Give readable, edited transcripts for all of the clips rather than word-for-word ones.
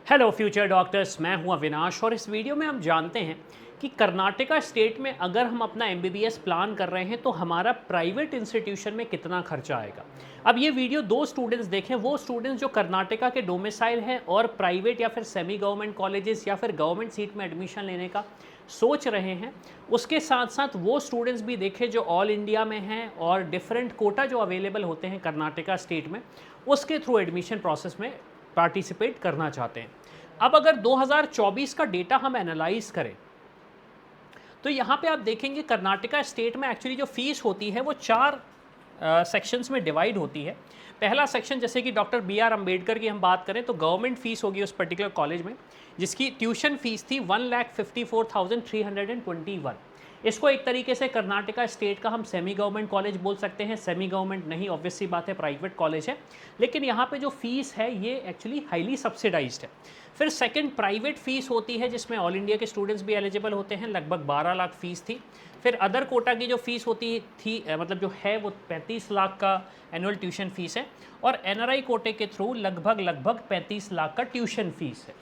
Hello future doctors, मैं हूं अविनाश और इस वीडियो में हम जानते हैं कि कर्नाटका स्टेट में अगर हम अपना एमबीबीएस प्लान कर रहे हैं तो हमारा प्राइवेट इंस्टीट्यूशन में कितना खर्चा आएगा। अब ये वीडियो दो स्टूडेंट्स देखें, वो स्टूडेंट्स जो कर्नाटका के डोमिसाइल हैं और प्राइवेट या फिर सेमी गवर्नमेंट कॉलेजेस या फिर गवर्नमेंट सीट में एडमिशन लेने का सोच रहे हैं। उसके साथ साथ वो स्टूडेंट्स भी देखें जो ऑल इंडिया में हैं और डिफरेंट कोटा जो अवेलेबल होते हैं कर्नाटका स्टेट में, उसके थ्रू एडमिशन प्रोसेस में पार्टिसिपेट करना चाहते हैं। अब अगर 2024 का डेटा हम एनालाइज करें तो यहाँ पे आप देखेंगे कर्नाटका स्टेट में एक्चुअली जो फीस होती है वो चार सेक्शंस में डिवाइड होती है। पहला सेक्शन, जैसे कि डॉक्टर BR अम्बेडकर की हम बात करें तो गवर्नमेंट फीस होगी उस पर्टिकुलर कॉलेज में, जिसकी ट्यूशन फीस थी 1,54,321। इसको एक तरीके से कर्नाटका स्टेट का हम सेमी गवर्नमेंट कॉलेज बोल सकते हैं। सेमी गवर्नमेंट नहीं, ऑब्वियस सी बात है, प्राइवेट कॉलेज है, लेकिन यहाँ पे जो फीस है ये एक्चुअली हाईली सब्सिडाइज्ड है। फिर सेकंड प्राइवेट फीस होती है जिसमें ऑल इंडिया के स्टूडेंट्स भी एलिजिबल होते हैं, लगभग 12 लाख फीस थी। फिर अदर कोटा की जो फीस होती थी मतलब जो है वो 35 लाख का एनुअल ट्यूशन फीस है, और NRI कोटे के थ्रू लगभग 35 लाख का ट्यूशन फीस है।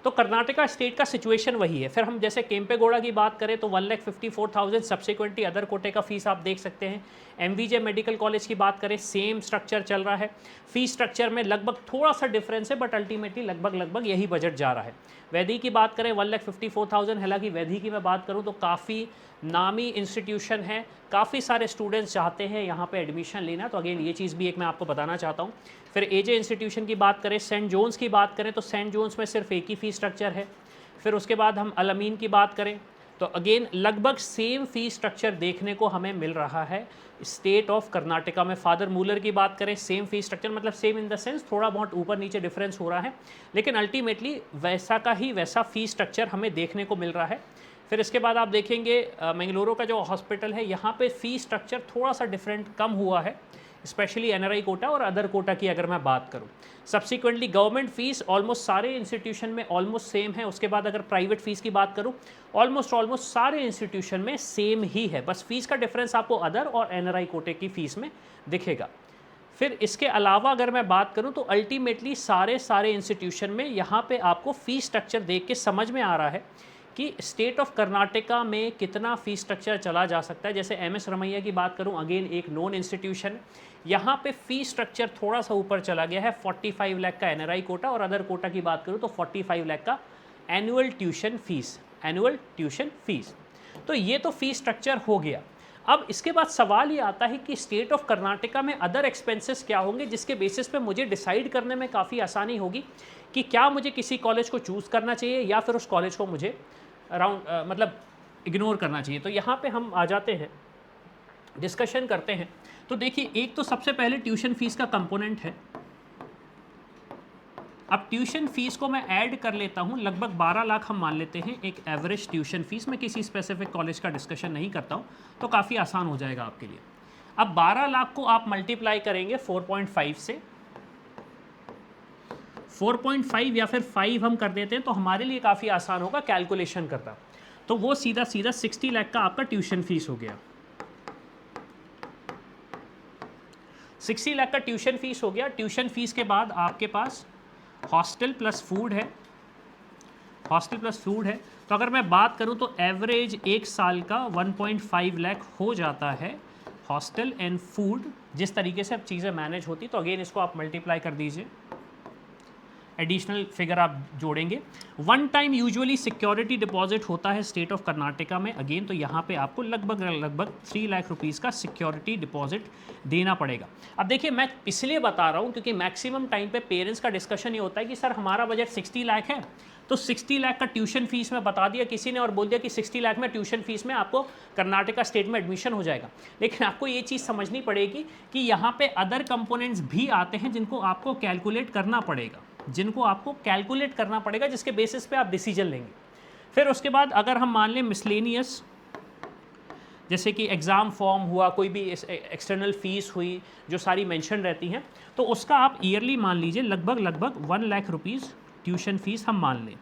तो कर्नाटका स्टेट का सिचुएशन वही है। फिर हम जैसे केम्पेगौड़ा की बात करें तो 1,54,000 सब्सिक्वेंटली अदर कोटे का फीस आप देख सकते हैं। MVJ मेडिकल कॉलेज की बात करें, सेम स्ट्रक्चर चल रहा है। फीस स्ट्रक्चर में लगभग थोड़ा सा डिफरेंस है, बट अल्टीमेटली लगभग यही बजट जा रहा है। वैदी की बात करें 1,54,000, हालांकि वैदी की मैं बात करूँ तो काफ़ी नामी इंस्टीट्यूशन है, काफ़ी सारे स्टूडेंट्स चाहते हैं यहाँ पे एडमिशन लेना, तो अगेन ये चीज़ भी एक मैं आपको बताना चाहता हूँ। फिर AJ इंस्टीट्यूशन की बात करें, सेंट जोन्स की बात करें तो सेंट जोन्स में सिर्फ एक ही फीस स्ट्रक्चर है। फिर उसके बाद हम अल अमीन की बात करें तो अगेन लगभग सेम फीस स्ट्रक्चर देखने को हमें मिल रहा है स्टेट ऑफ कर्नाटका में। फादर मूलर की बात करें, सेम फीस स्ट्रक्चर, मतलब सेम इन द सेंस थोड़ा बहुत ऊपर नीचे डिफरेंस हो रहा है, लेकिन अल्टीमेटली वैसा का ही वैसा फीस स्ट्रक्चर हमें देखने को मिल रहा है। फिर इसके बाद आप देखेंगे मैंगलोरो का जो हॉस्पिटल है, यहाँ पे फीस स्ट्रक्चर थोड़ा सा डिफरेंट कम हुआ है, स्पेशली NRI कोटा और अदर कोटा की अगर मैं बात करूं। सब्सिक्वेंटली गवर्नमेंट फीस ऑलमोस्ट सारे इंस्टीट्यूशन में ऑलमोस्ट सेम है। उसके बाद अगर प्राइवेट फीस की बात करूं, ऑलमोस्ट सारे इंस्टीट्यूशन में सेम ही है, बस फीस का डिफरेंस आपको अदर और NRI कोटे की फीस में दिखेगा। फिर इसके अलावा अगर मैं बात करूं तो अल्टीमेटली सारे इंस्टीट्यूशन में यहाँ पे आपको फीस स्ट्रक्चर देख के समझ में आ रहा है कि स्टेट ऑफ कर्नाटका में कितना फीस स्ट्रक्चर चला जा सकता है। जैसे MS रमैया की बात करूं, अगेन एक नॉन इंस्टीट्यूशन, यहाँ पे फीस स्ट्रक्चर थोड़ा सा ऊपर चला गया है। 45 लाख का NRI कोटा, और अदर कोटा की बात करूं तो 45 लाख का एनुअल ट्यूशन फीस। तो ये तो फीस स्ट्रक्चर हो गया। अब इसके बाद सवाल ये आता है कि स्टेट ऑफ कर्नाटका में अदर एक्सपेंसेस क्या होंगे, जिसके बेसिस पे मुझे डिसाइड करने में काफ़ी आसानी होगी कि क्या मुझे किसी कॉलेज को चूज़ करना चाहिए या फिर उस कॉलेज को मुझे मतलब इग्नोर करना चाहिए। तो यहाँ पे हम आ जाते हैं, डिस्कशन करते हैं। तो देखिए, एक तो सबसे पहले ट्यूशन फीस का कंपोनेंट है। अब ट्यूशन फीस को मैं ऐड कर लेता हूँ, लगभग 12 लाख हम मान लेते हैं एक एवरेज ट्यूशन फीस। मैं किसी स्पेसिफिक कॉलेज का डिस्कशन नहीं करता हूँ, तो काफ़ी आसान हो जाएगा आपके लिए। अब 12 लाख को आप मल्टीप्लाई करेंगे 4.5 से, 4.5 या फिर 5 हम कर देते हैं तो हमारे लिए काफ़ी आसान होगा कैलकुलेशन करना। तो वो सीधा 60 लाख का आपका ट्यूशन फीस हो गया। 60 लाख का ट्यूशन फीस हो गया। ट्यूशन फीस के बाद आपके पास हॉस्टल प्लस फूड है। तो अगर मैं बात करूं तो एवरेज एक साल का 1.5 लाख हो जाता है हॉस्टल एंड फूड, जिस तरीके से अब चीज़ें मैनेज होती। तो अगेन इसको आप मल्टीप्लाई कर दीजिए, एडिशनल फिगर आप जोड़ेंगे। One time usually security deposit होता है स्टेट ऑफ कर्नाटका में, अगेन तो यहाँ पे आपको लगभग 3 लाख रुपीज़ का सिक्योरिटी डिपॉजिट देना पड़ेगा। अब देखिए, मैं इसलिए बता रहा हूँ क्योंकि मैक्सिमम टाइम पे पेरेंट्स का डिस्कशन ये होता है कि सर हमारा बजट 60 लाख है, तो 60 लाख का ट्यूशन फीस में बता दिया किसी ने और बोल दिया कि 60 लाख में ट्यूशन फीस में आपको कर्नाटका स्टेट में एडमिशन हो जाएगा। लेकिन आपको ये चीज़ समझनी पड़ेगी कि यहाँ पे अदर कंपोनेंट्स भी आते हैं जिनको आपको कैलकुलेट करना पड़ेगा, जिसके बेसिस पे आप डिसीजन लेंगे। फिर उसके बाद अगर हम मान लें मिसलेनियस, जैसे कि एग्ज़ाम फॉर्म हुआ, कोई भी एक्सटर्नल फीस हुई जो सारी मेंशन रहती हैं, तो उसका आप ईयरली मान लीजिए लगभग 1 लाख रुपीज़ ट्यूशन फीस हम मान लें।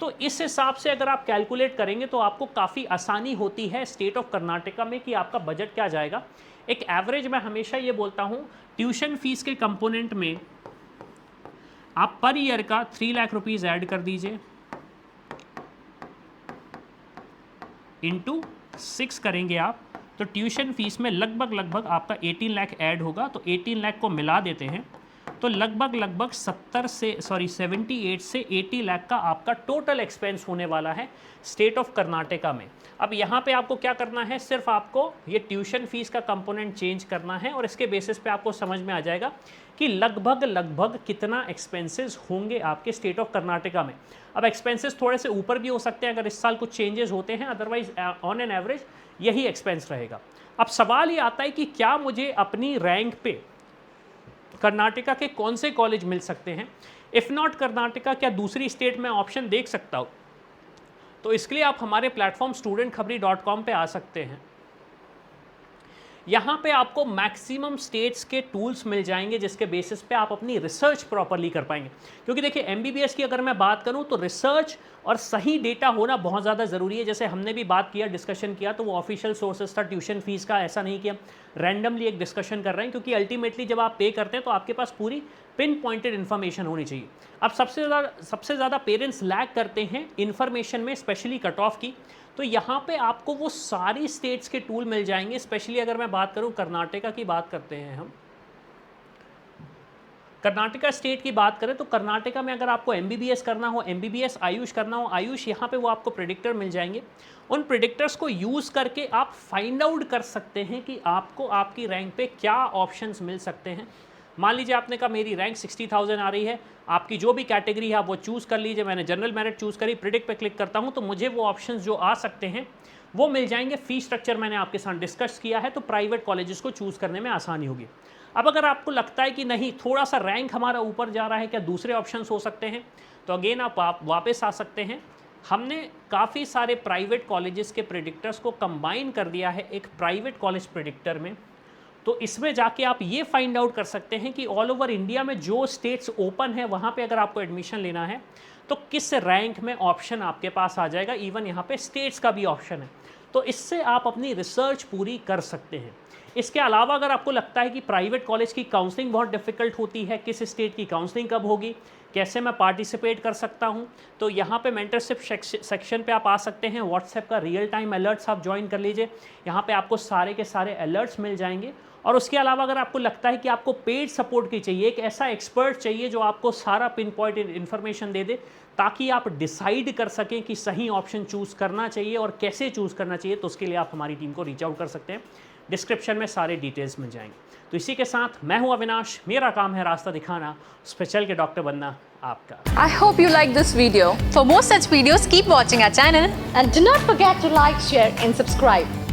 तो इस हिसाब से अगर आप कैलकुलेट करेंगे तो आपको काफ़ी आसानी होती है स्टेट ऑफ कर्नाटका में कि आपका बजट क्या जाएगा। एक एवरेज मैं हमेशा ये बोलता हूँ ट्यूशन फीस के कंपोनेंट में आप पर ईयर का 3 लाख रुपीज़ ऐड कर दीजिए, इंटू 6 करेंगे आप, तो ट्यूशन फीस में लगभग आपका 18 लाख ऐड होगा। तो 18 लाख को मिला देते हैं तो लगभग 78 से 80 लाख का आपका टोटल एक्सपेंस होने वाला है स्टेट ऑफ कर्नाटका में। अब यहाँ पे आपको क्या करना है, सिर्फ आपको ये ट्यूशन फीस का कंपोनेंट चेंज करना है और इसके बेसिस पे आपको समझ में आ जाएगा कि लगभग कितना एक्सपेंसेस होंगे आपके स्टेट ऑफ कर्नाटका में। अब एक्सपेंसेस थोड़े से ऊपर भी हो सकते हैं अगर इस साल कुछ चेंजेस होते हैं, अदरवाइज ऑन एन एवरेज यही एक्सपेंस रहेगा। अब सवाल ये आता है कि क्या मुझे अपनी रैंक पे कर्नाटका के कौन से कॉलेज मिल सकते हैं, इफ़ नॉट कर्नाटका क्या दूसरी स्टेट में ऑप्शन देख सकता हूँ? तो इसके लिए आप हमारे प्लेटफॉर्म studentkhabri.com पे आ सकते हैं। यहाँ पे आपको मैक्सिमम स्टेट्स के टूल्स मिल जाएंगे जिसके बेसिस पे आप अपनी रिसर्च प्रॉपरली कर पाएंगे। क्योंकि देखिए एमबीबीएस की अगर मैं बात करूँ तो रिसर्च और सही डेटा होना बहुत ज़्यादा ज़रूरी है। जैसे हमने भी बात किया, डिस्कशन किया, तो वो ऑफिशियल सोर्सेज था ट्यूशन फीस का, ऐसा नहीं कि हम रैंडमली एक डिस्कशन कर रहे हैं, क्योंकि अल्टीमेटली जब आप पे करते हैं तो आपके पास पूरी पिन पॉइंटेड इन्फॉर्मेशन होनी चाहिए। अब सबसे ज़्यादा पेरेंट्स लैग करते हैं इन्फॉर्मेशन में, स्पेशली कट ऑफ की। तो यहाँ पे आपको वो सारी स्टेट्स के टूल मिल जाएंगे। स्पेशली अगर मैं बात करूँ कर्नाटका की बात करते हैं हम, कर्नाटका स्टेट की बात करें तो कर्नाटका में अगर आपको एमबीबीएस करना हो, एमबीबीएस आयुष करना हो, आयुष यहाँ पे वो आपको प्रेडिक्टर मिल जाएंगे। उन प्रेडिक्टर्स को यूज़ करके आप फाइंड आउट कर सकते हैं कि आपको आपकी रैंक पे क्या ऑप्शंस मिल सकते हैं। मान लीजिए आपने कहा मेरी रैंक 60,000 आ रही है, आपकी जो भी कैटेगरी है आप वो चूज़ कर लीजिए। मैंने जनरल मेरिट चूज़ करी, प्रिडिक्ट पे क्लिक करता हूँ तो मुझे वो ऑप्शंस जो आ सकते हैं वो मिल जाएंगे। फी स्ट्रक्चर मैंने आपके साथ डिस्कस किया है, तो प्राइवेट कॉलेजेस को चूज़ करने में आसानी होगी। अब अगर आपको लगता है कि नहीं थोड़ा सा रैंक हमारा ऊपर जा रहा है, क्या दूसरे ऑप्शंस हो सकते हैं, तो अगेन आप वापस आ सकते हैं। हमने काफ़ी सारे प्राइवेट कॉलेजेस के प्रेडिक्टर्स को कंबाइन कर दिया है एक प्राइवेट कॉलेज प्रेडिक्टर में। तो इसमें जाके आप ये फाइंड आउट कर सकते हैं कि ऑल ओवर इंडिया में जो स्टेट्स ओपन है वहाँ पे अगर आपको एडमिशन लेना है तो किस रैंक में ऑप्शन आपके पास आ जाएगा। इवन यहाँ पे स्टेट्स का भी ऑप्शन है, तो इससे आप अपनी रिसर्च पूरी कर सकते हैं। इसके अलावा अगर आपको लगता है कि प्राइवेट कॉलेज की काउंसलिंग बहुत डिफ़िकल्ट होती है, किस स्टेट की काउंसलिंग कब होगी, कैसे मैं पार्टिसिपेट कर सकता हूं, तो यहाँ पे मेंटरशिप सेक्शन पे आप आ सकते हैं। व्हाट्सएप का रियल टाइम अलर्ट्स आप ज्वाइन कर लीजिए, यहाँ पे आपको सारे के सारे अलर्ट्स मिल जाएंगे। और उसके अलावा अगर आपको लगता है कि आपको पेड सपोर्ट की चाहिए, एक ऐसा एक्सपर्ट चाहिए जो आपको सारा पिन पॉइंट इन्फॉर्मेशन दे दे, ताकि आप डिसाइड कर सकें कि सही ऑप्शन चूज़ करना चाहिए और कैसे चूज़ करना चाहिए, तो उसके लिए आप हमारी टीम को रीच आउट कर सकते हैं। डिस्क्रिप्शन में सारे डिटेल्स मिल जाएंगे। तो इसी के साथ मैं हूं अविनाश, मेरा काम है रास्ता दिखाना, स्पेशल के डॉक्टर बनना आपका। I hope you like this video. For more such videos, keep watching our channel and do not forget to like, share and subscribe.